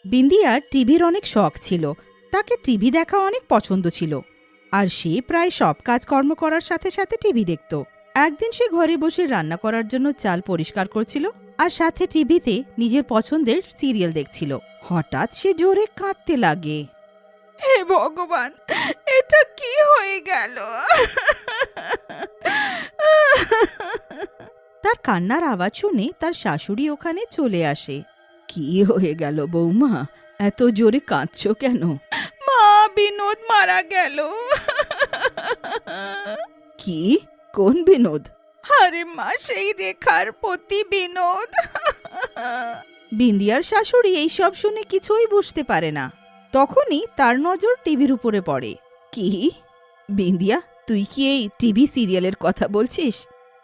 বিন্দিয়ার টিভির অনেক শখ ছিল। তাকে টিভি দেখা অনেক পছন্দ ছিল, আর সে প্রায় সব কাজকর্ম করার সাথে সাথে টিভি দেখত। একদিন সে ঘরে বসে রান্না করার জন্য চাল পরিষ্কার করছিল, আর সাথে টিভিতে নিজের পছন্দের সিরিয়াল দেখছিল। হঠাৎ সে জোরে কাঁদতে লাগে। হে ভগবান, এটা কি হয়ে গেল? তার কান্নার আওয়াজ শুনে তার শাশুড়ি ওখানে চলে আসে। কি হয়ে গেল বৌমা, এত জোরে কাঁদছো কেন? মা, বিনোদ মারা গেল। কি? কোন বিনোদ? আরে মা, সেই রেখার পতি বিনোদ। বিন্দিয়ার শাশুড়ি এইসব শুনে কিছুই বুঝতে পারে না। তখনই তার নজর টিভির উপরে পড়ে। কি? বিন্দিয়া, তুই কি এই টিভি সিরিয়ালের কথা বলছিস?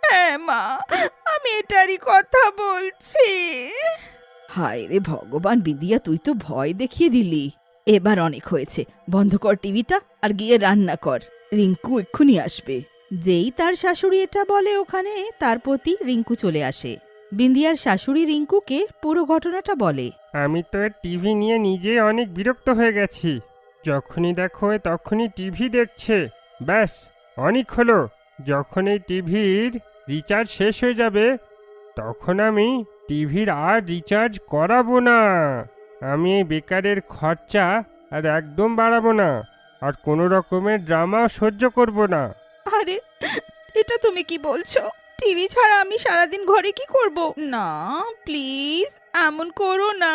হ্যাঁ মা, আমি এটারই কথা বলছি। হায় রে ভগবান, বিন্দিয়া তুই তো ভয় দেখিয়ে দিলি। এবার অনেক হয়েছে, বন্ধ কর টিভিটা আর গিয়ে রান্না কর, রিঙ্কু এক্ষুনি আসবে। যেই তার শাশুড়ি এটা বলে, ওখানে তার প্রতি রিঙ্কু চলে আসে। বিন্দিয়ার শাশুড়ি রিঙ্কুকে পুরো ঘটনাটা বলে। আমি তো টিভি নিয়ে নিজে অনেক বিরক্ত হয়ে গেছি। যখনই দেখো তখনই টিভি দেখছে। ব্যাস, অনেক হলো। যখন এই টিভির রিচার্জ শেষ হয়ে যাবে, তখন আমি টিভির আর রিচার্জ করাবো না। আমি এই বেকারের খরচা আর একদম বাড়াবো না, আর কোনো রকমের ড্রামা সহ্য করব না। আরে, এটা তুমি কি বলছো? টিভি ছাড়া আমি সারাদিন ঘরে কি করব? না প্লিজ, এমন করো না।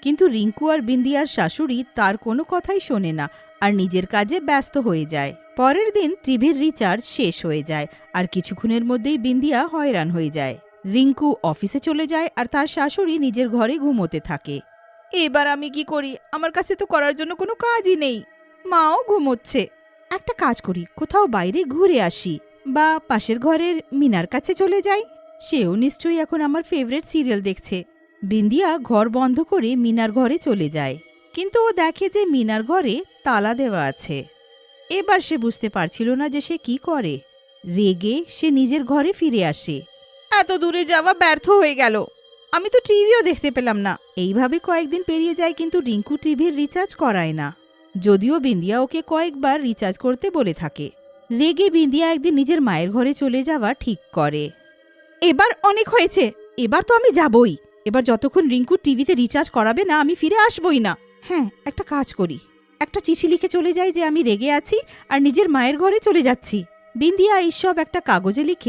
কিন্তু রিঙ্কু আর বিন্দিয়ার শাশুড়ি তার কোনো কথাই শোনে না, আর নিজের কাজে ব্যস্ত হয়ে যায়। পরের দিন টিভির রিচার্জ শেষ হয়ে যায়, আর কিছুক্ষণের মধ্যেই বিন্দিয়া হয়রান হয়ে যায়। রিঙ্কু অফিসে চলে যায়, আর তার শাশুড়ি নিজের ঘরে ঘুমোতে থাকে। এবার আমি কি করি? আমার কাছে তো করার জন্য কোনো কাজই নেই। মাও ঘুমোচ্ছে। একটা কাজ করি, কোথাও বাইরে ঘুরে আসি, বা পাশের ঘরের মিনার কাছে চলে যাই। সেও নিশ্চয়ই এখন আমার ফেভারিট সিরিয়াল দেখছে। বিন্দিয়া ঘর বন্ধ করে মিনার ঘরে চলে যায়, কিন্তু ও দেখে যে মিনার ঘরে তালা দেওয়া আছে। এবার সে বুঝতে পারছিল না যে সে কি করে। রেগে সে নিজের ঘরে ফিরে আসে। এত দূরে যাওয়া ব্যর্থ হয়ে গেল, আমি তো টিভিও দেখতে পেলাম না। এইভাবে কয়েকদিন পেরিয়ে যায়, কিন্তু রিঙ্কু টিভির রিচার্জ করায় না, যদিও বিন্দিয়া ওকে কয়েকবার রিচার্জ করতে বলে থাকে। রেগে বিন্দিয়া একদিন নিজের মায়ের ঘরে চলে যাওয়া ঠিক করে। এবার অনেক হয়েছে, এবার তো আমি যাবই। এবার যতক্ষণ রিঙ্কু টিভিতে রিচার্জ করাবে না, আমি ফিরে আসবই না। হ্যাঁ, একটা কাজ করি, একটা চিঠি লিখে চলে যাই যে আমি রেগে আছি আর নিজের মায়ের ঘরে চলে যাচ্ছি। বিন্দিয়া এইসব একটা কাগজে লিখে